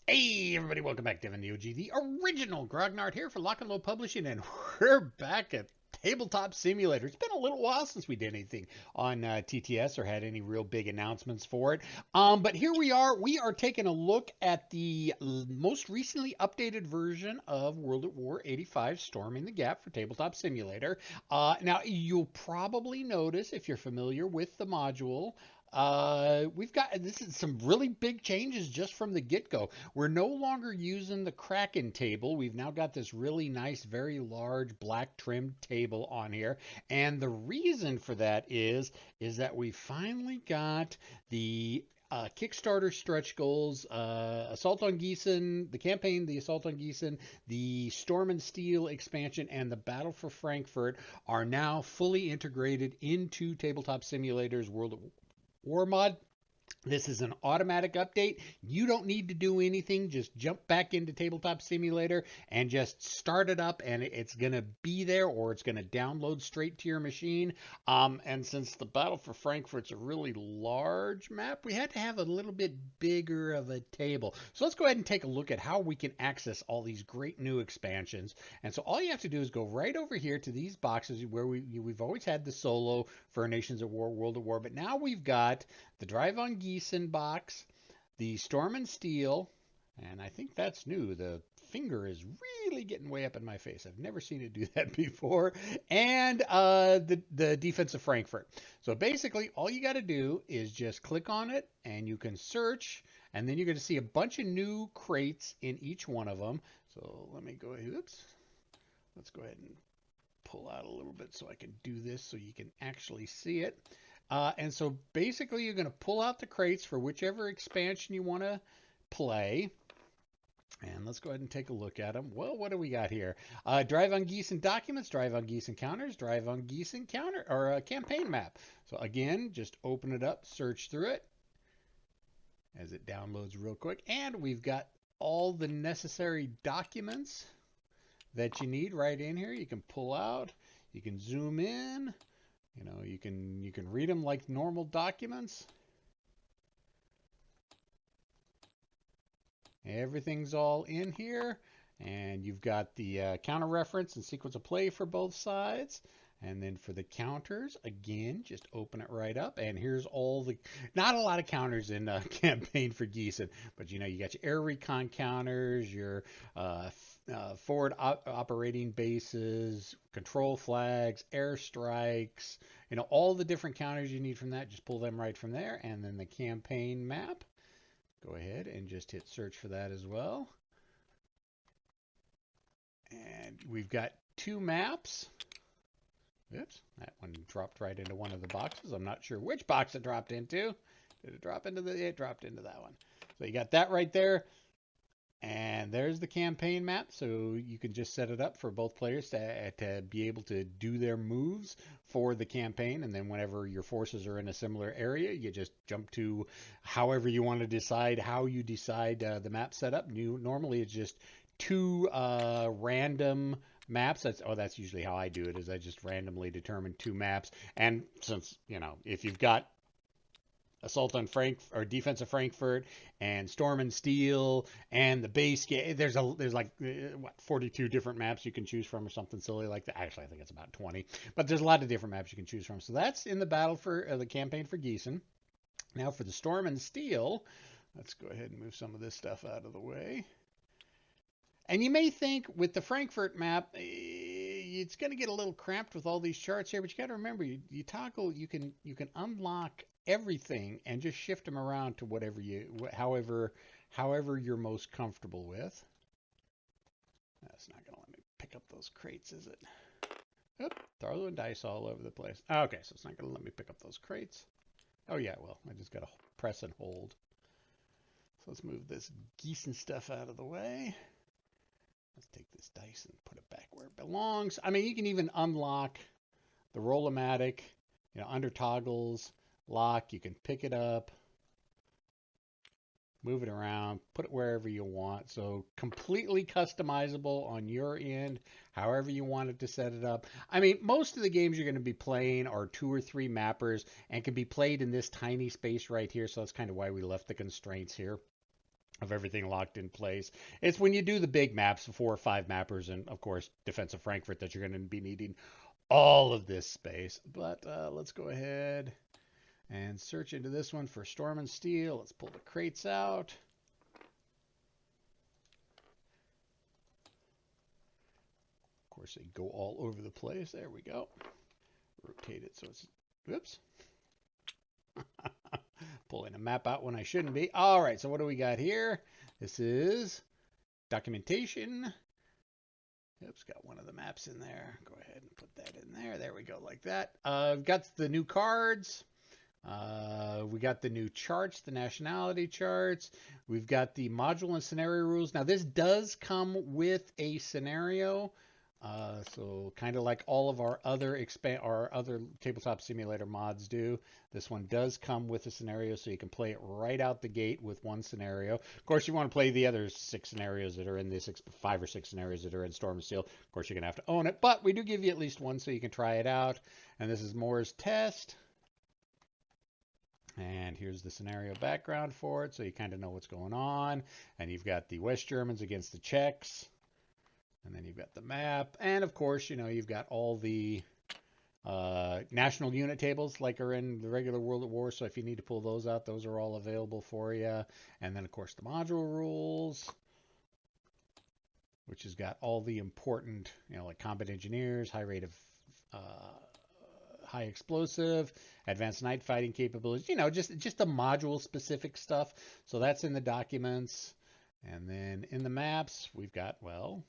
Hey everybody, welcome back to Devin the OG, the original Grognard here for Lock and Load Publishing, and we're back at Tabletop Simulator. It's been a little while since we did anything on TTS or had any real big announcements for it. But here we are. We are taking a look at the most recently updated version of World at War 85 Storming the Gap for Tabletop Simulator. Now, you'll probably notice if you're familiar with the module, we've got this is some really big changes just from the get-go. We're no longer using the Kraken table. We've now got this really nice, very large black trimmed table on here. And the reason for that is that we finally got the Kickstarter stretch goals, Assault on Gießen, the campaign, the Assault on Gießen, the Storm and Steel expansion, and the Battle for Frankfurt are now fully integrated into Tabletop Simulator's World of War mod. This is an automatic update. You don't need to do anything. Just jump back into Tabletop Simulator and just start it up, and it's going to be there, or it's going to download straight to your machine. And since the Battle for Frankfurt's a really large map, we had to have a little bit bigger of a table. So let's go ahead and take a look at how we can access all these great new expansions. And so all you have to do is go right over here to these boxes where we've always had the solo for Nations at War, World at War, but now we've got the Drive on Gießen box, the Storm and Steel, and I think that's new. The finger is really getting way up in my face. I've never seen it do that before. And the Defense of Frankfurt. So basically, all you got to do is just click on it, and you can search, and then you're going to see a bunch of new crates in each one of them. So let me go ahead. Oops. Let's go ahead and pull out a little bit so I can do this so you can actually see it. And so basically you're going to pull out the crates for whichever expansion you want to play. And let's go ahead and take a look at them. Well, what do we got here? Drive on Gießen documents, Drive on Gießen counters, Drive on Gießen counter, or a campaign map. So again, just open it up, search through it as it downloads real quick. And we've got all the necessary documents that you need right in here. You can pull out, you can zoom in. You know, you can read them like normal documents. Everything's all in here, and you've got the counter reference and sequence of play for both sides. And then for the counters, again, just open it right up. And here's all the, not a lot of counters in campaign for Gießen, but you know, you got your air recon counters, your forward operating bases, control flags, airstrikes, you know, all the different counters you need from that. Just pull them right from there. And then the campaign map. Go ahead and just hit search for that as well. And we've got two maps. Oops, that one dropped right into one of the boxes. I'm not sure which box it dropped into. Did it drop into it dropped into that one. So you got that right there. And there's the campaign map, so you can just set it up for both players to be able to do their moves for the campaign. And then whenever your forces are in a similar area, you just jump to however you want to decide how you decide the map setup. Normally it's just two random maps. That's usually how I do it, is I just randomly determine two maps. And since, you know, if you've got Assault on Frankfurt, or Defense of Frankfurt, and Storm and Steel, and the base game. There's like 42 different maps you can choose from, or something silly like that. Actually, I think it's about 20, but there's a lot of different maps you can choose from. So that's in the battle for the campaign for Gießen. Now for the Storm and Steel, let's go ahead and move some of this stuff out of the way. And you may think with the Frankfurt map, it's going to get a little cramped with all these charts here, but you got to remember, you toggle, you can unlock everything and just shift them around to whatever however you're most comfortable with. That's not going to let me pick up those crates, is it? Oop, throwing dice all over the place. Okay, so it's not going to let me pick up those crates. Oh yeah, well, I just got to press and hold. So let's move this Gießen stuff out of the way. Let's take this dice and put it back where it belongs. I mean, you can even unlock the roll-o-matic, you know, under toggles, lock. You can pick it up, move it around, put it wherever you want. So completely customizable on your end, however you wanted to set it up. I mean, most of the games you're going to be playing are 2 or 3 mappers and can be played in this tiny space right here. So that's kind of why we left the constraints here. of everything locked in place. It's when you do the big maps, 4 or 5 mappers, and of course defensive Frankfurt, that you're going to be needing all of this space. But let's go ahead and search into this one for Storm and Steel. Let's pull the crates out. Of course, they go all over the place. There we go. Rotate it so it's, whoops. Pulling a map out when I shouldn't be. All right, so what do we got here? This is documentation. Oops, got one of the maps in there. Go ahead and put that in there. There we go, like that. We've got the new cards. We got the new charts, the nationality charts. We've got the module and scenario rules. Now, this does come with a scenario. So kind of like all of our other Tabletop Simulator mods do, this one does come with a scenario, so you can play it right out the gate with one scenario. Of course, you want to play the other 6 scenarios that are in this, 5 or 6 scenarios that are in Storm and Steel. Of course, you're going to have to own it, but we do give you at least one so you can try it out. And this is Moore's Test. And here's the scenario background for it, so you kind of know what's going on. And you've got the West Germans against the Czechs. And then you've got the map. And of course, you know, you've got all the national unit tables like are in the regular World at War. So if you need to pull those out, those are all available for you. And then, of course, the module rules, which has got all the important, you know, like combat engineers, high rate of high explosive, advanced night fighting capabilities, you know, just the module specific stuff. So that's in the documents. And then in the maps, we've got, well,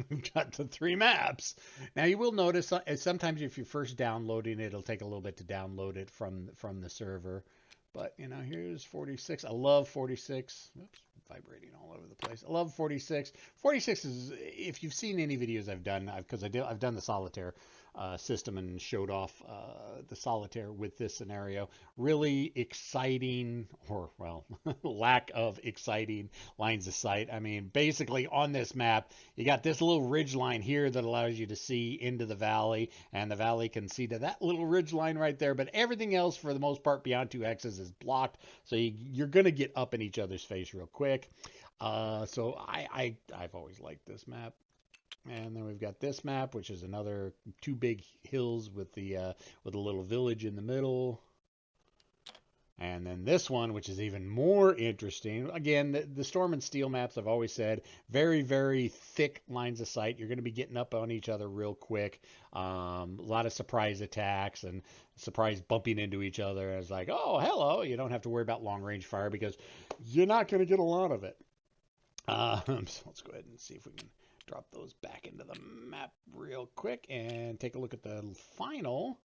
we've got the 3 maps. Now you will notice sometimes if you're first downloading it, it'll take a little bit to download it from the server. But, you know, here's 46. I love 46. Oops, vibrating all over the place. I love 46. 46 is, if you've seen any videos I've done, because I've done the solitaire system and showed off the solitaire with this scenario. Really exciting, or, well, lack of exciting lines of sight. I mean, basically on this map, you got this little ridge line here that allows you to see into the valley, and the valley can see to that little ridge line right there, but everything else, for the most part, beyond 2 hexes is blocked, so you're going to get up in each other's face real quick. So I've always liked this map. And then we've got this map, which is another 2 big hills with a little village in the middle. And then this one, which is even more interesting. Again, the Storm and Steel maps, I've always said, very, very thick lines of sight. You're going to be getting up on each other real quick. A lot of surprise attacks and surprise bumping into each other. It's like, oh, hello. You don't have to worry about long-range fire because you're not going to get a lot of it. So let's go ahead and see if we can drop those back into the map real quick and take a look at the final,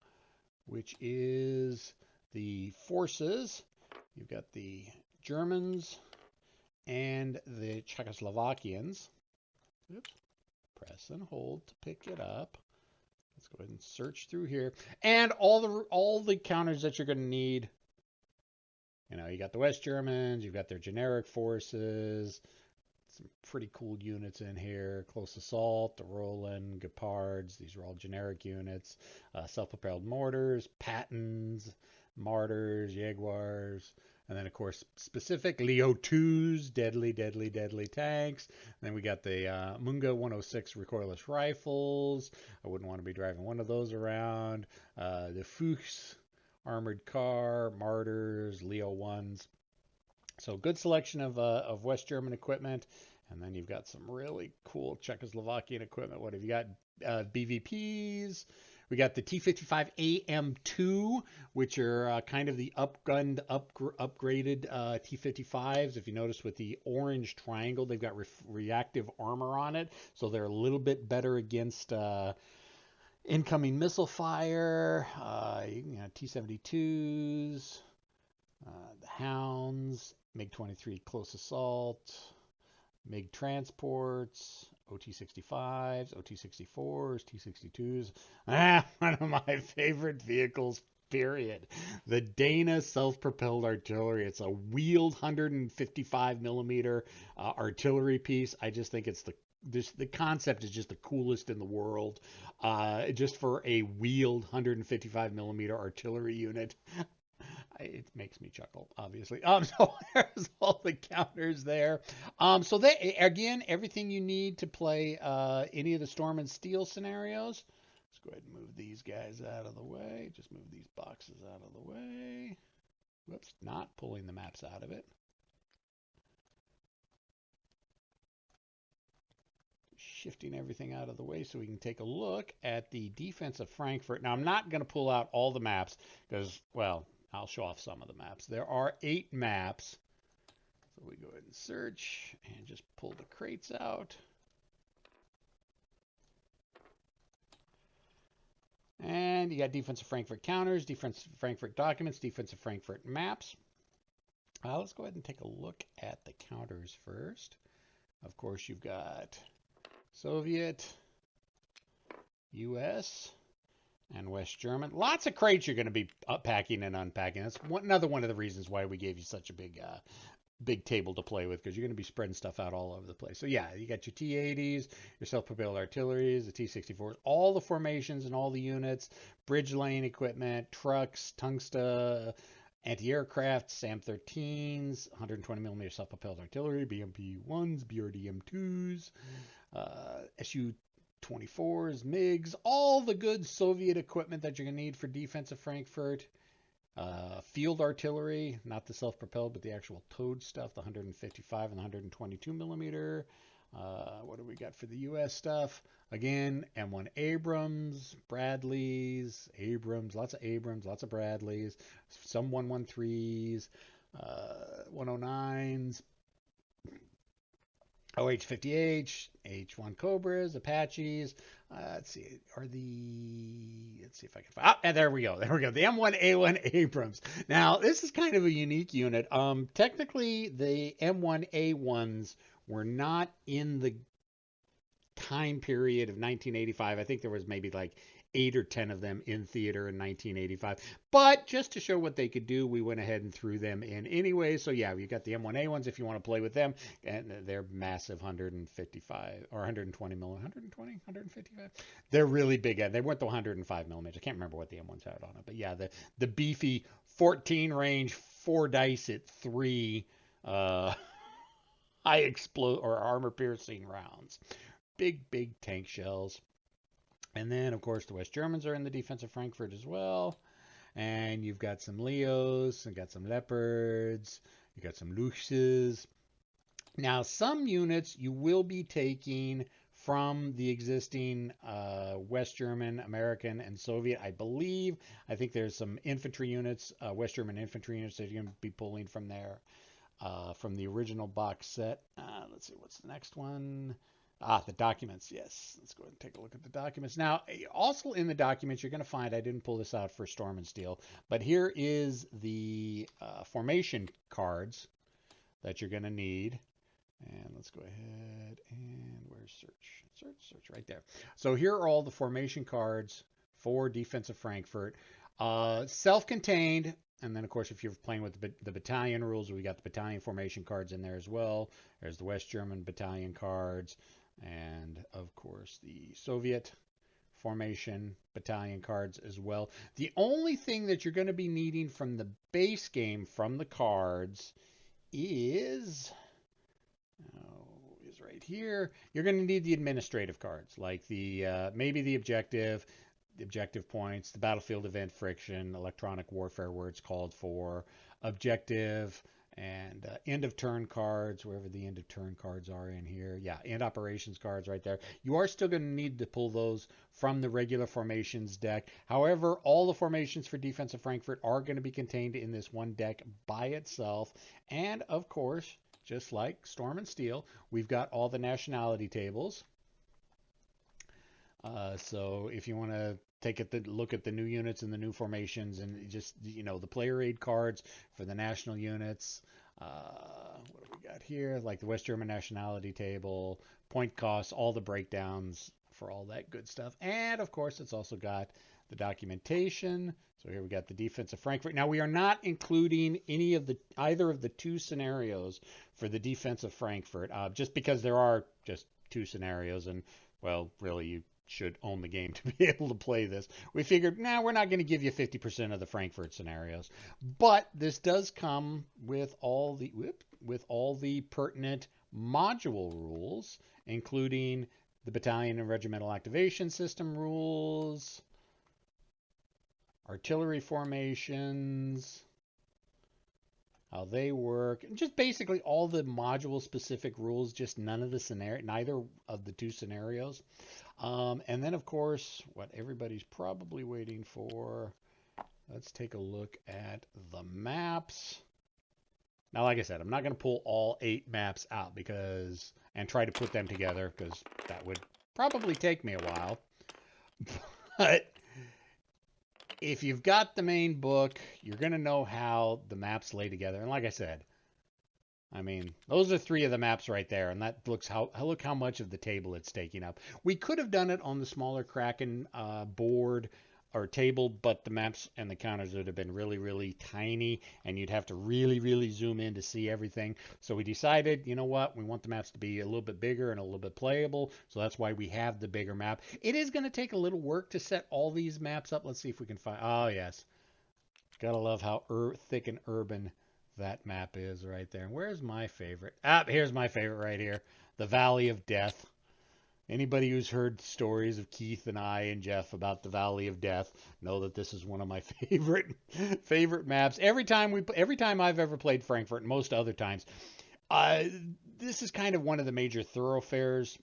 which is the forces. You've got the Germans and the Czechoslovakians. Oops. Press and hold to pick it up. Let's go ahead and search through here. And all the counters that you're going to need. You know, you got the West Germans, you've got their generic forces. Some pretty cool units in here. Close Assault, the Roland, Gepards. These are all generic units. Self-Propelled mortars, Pattons, Martyrs, Jaguars. And then, of course, specific Leo 2s, deadly, deadly, deadly tanks. And then we got the M1a1 106 recoilless rifles. I wouldn't want to be driving one of those around. The Fuchs armored car, Martyrs, Leo 1s. So good selection of West German equipment. And then you've got some really cool Czechoslovakian equipment. What have you got? BVPs. We got the T55AM2, which are kind of the upgraded T55s. If you notice with the orange triangle, they've got reactive armor on it. So they're a little bit better against incoming missile fire. T72s, the Hounds, MiG-23 close assault, MiG transports, OT-65s, OT-64s, T-62s. One of my favorite vehicles, period. The Dana self-propelled artillery. It's a wheeled 155 millimeter artillery piece. I just think it's the concept is just the coolest in the world. Just for a wheeled 155 millimeter artillery unit. It makes me chuckle, obviously. So there's all the counters there. So they, again, everything you need to play any of the Storm and Steel scenarios. Let's go ahead and move these guys out of the way. Just move these boxes out of the way. Whoops, not pulling the maps out of it. Shifting everything out of the way so we can take a look at the defense of Frankfurt. Now, I'm not going to pull out all the maps because, well, I'll show off some of the maps. There are 8 maps. So we go ahead and search and just pull the crates out. And you got Defense of Frankfurt counters, Defense of Frankfurt documents, Defense of Frankfurt maps. Let's go ahead and take a look at the counters first. Of course, you've got Soviet, U.S., and West German. Lots of crates you're going to be packing and unpacking. That's another one of the reasons why we gave you such a big table to play with, because you're going to be spreading stuff out all over the place. So yeah, you got your T-80s, your self-propelled artilleries, the T-64s, all the formations and all the units, bridge lane equipment, trucks, tungsten, anti-aircraft, SAM-13s, 120mm self-propelled artillery, BMP-1s, BRDM-2s, Su-24s, MiGs, all the good Soviet equipment that you're going to need for defense of Frankfurt. Field artillery, not the self-propelled, but the actual towed stuff, the 155 and the 122 millimeter. What do we got for the U.S. stuff? Again, M1 Abrams, Bradleys, lots of Bradleys, some 113s, 109s, OH-50H, H-1 Cobras, Apaches. Let's see, let's see if I can find, and there we go. The M1a1 Abrams. Now, this is kind of a unique unit. Technically, the M1a1s were not in the time period of 1985. I think there was maybe like 8 or 10 of them in theater in 1985. But just to show what they could do, we went ahead and threw them in anyway. So yeah, you got the M1A1s if you want to play with them. And they're massive 155 or 120 millimeters. 155. They're really big. They weren't the 105 millimeters. I can't remember what the M1s had on it. But yeah, the beefy 14 range, 4 dice at 3 high explode or armor piercing rounds. Big tank shells. And then, of course, the West Germans are in the defense of Frankfurt as well. And you've got some Leos, and got some Leopards, you got some Luchses. Now, some units you will be taking from the existing West German, American, and Soviet. I think there's some infantry units, West German infantry units that you're going to be pulling from there, from the original box set. Let's see, what's the next one? The documents, yes. Let's go ahead and take a look at the documents. Now, also in the documents, you're going to find, I didn't pull this out for Storm and Steel, but here is the formation cards that you're going to need. And let's go ahead and where's search? Search right there. So here are all the formation cards for Defense of Frankfurt. Self-contained. And then, of course, if you're playing with the battalion rules, we got the battalion formation cards in there as well. There's the West German battalion cards. And, of course, the Soviet formation battalion cards as well. The only thing that you're going to be needing from the base game, from the cards, is right here. You're going to need the administrative cards, like the maybe the objective points, the battlefield event friction, electronic warfare where it's called for, objective, and end of turn cards, wherever the end of turn cards are in here. Yeah, end operations cards right there. You are still going to need to pull those from the regular formations deck. However, all the formations for Defense of Frankfurt are going to be contained in this one deck by itself. And of course, just like Storm and Steel, we've got all the nationality tables. So if you want to take a look at the new units and the new formations and just, the player aid cards for the national units. What have we got here? Like the West German nationality table, point costs, all the breakdowns for all that good stuff. And of course, it's also got the documentation. So here we got the Defense of Frankfurt. Now we are not including either of the 2 scenarios for the Defense of Frankfurt, just because there are just 2 scenarios, and well, really should own the game to be able to play this. We figured, nah, we're not going to give you 50% of the Frankfurt scenarios, but this does come with all the pertinent module rules, including the battalion and regimental activation system rules, artillery formations, how they work, and just basically all the module specific rules, just neither of the two scenarios. And then of course, what everybody's probably waiting for, let's take a look at the maps. Now, like I said, I'm not going to pull all 8 maps out and try to put them together, because that would probably take me a while. But if you've got the main book, you're going to know how the maps lay together. And like I said, I mean, those are 3 of the maps right there, and that look how much of the table it's taking up. We could have done it on the smaller Kraken board or table, but the maps and the counters would have been really, really tiny, and you'd have to really, really zoom in to see everything. So we decided, you know what, we want the maps to be a little bit bigger and a little bit playable, so that's why we have the bigger map. It is going to take a little work to set all these maps up. Let's see if we can find, oh yes, gotta love how thick and urban that map is right there. Where's my favorite? Here's my favorite right here, the Valley of Death. Anybody who's heard stories of Keith and I and Jeff about the Valley of Death know that this is one of my favorite maps. Every time I've ever played Frankfurt, and most other times, this is kind of one of the major thoroughfares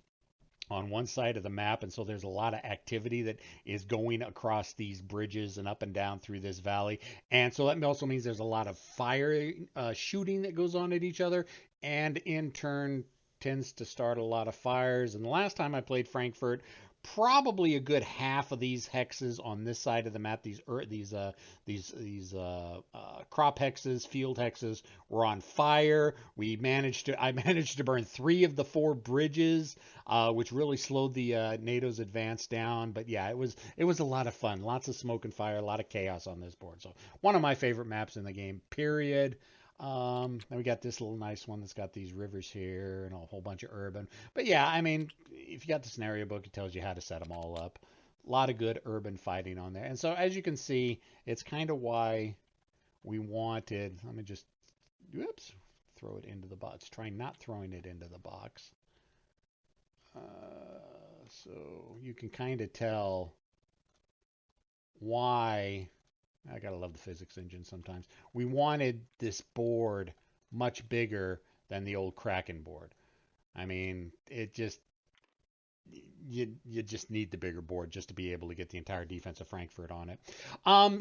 on one side of the map, and so there's a lot of activity that is going across these bridges and up and down through this valley, and so that also means there's a lot of fire shooting that goes on at each other, and in turn tends to start a lot of fires. And the last time I played Frankfurt, probably a good half of these hexes on this side of the map, these crop hexes, field hexes, were on fire. I managed to burn 3 of the 4 bridges, which really slowed the NATO's advance down. But yeah, it was a lot of fun, lots of smoke and fire, a lot of chaos on this board. So one of my favorite maps in the game, period. Then we got this little nice one that's got these rivers here and a whole bunch of urban. But yeah, I mean, if you got the scenario book, it tells you how to set them all up. A lot of good urban fighting on there. And so as you can see, it's kind of why we wanted, let me just, whoops, throw it into the box. Try not throwing it into the box. So you can kind of tell why. I gotta love the physics engine sometimes. We wanted this board much bigger than the old Kraken board. I mean, you just need the bigger board just to be able to get the entire defense of Frankfurt on it.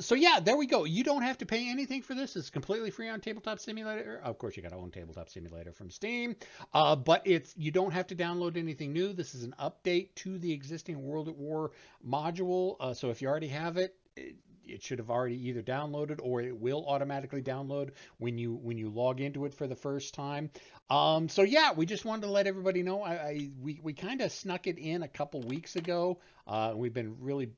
So yeah, there we go. You don't have to pay anything for this. It's completely free on Tabletop Simulator. Of course, you got to own Tabletop Simulator from Steam. But you don't have to download anything new. This is an update to the existing World at War module. So if you already have it, it should have already either downloaded, or it will automatically download when you log into it for the first time. So yeah, we just wanted to let everybody know. We kind of snuck it in a couple weeks ago. I've been really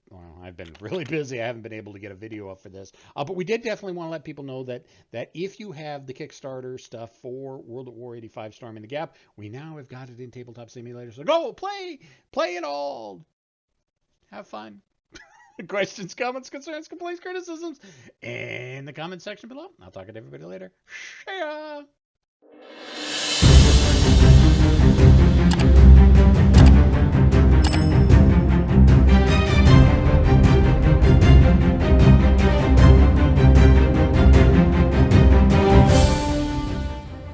busy. I haven't been able to get a video up for this. But we did definitely want to let people know that if you have the Kickstarter stuff for World at War 85 Storming the Gap, we now have got it in Tabletop Simulator. So go play it all. Have fun. Questions, comments, concerns, complaints, criticisms in the comment section below. I'll talk to everybody later. See ya!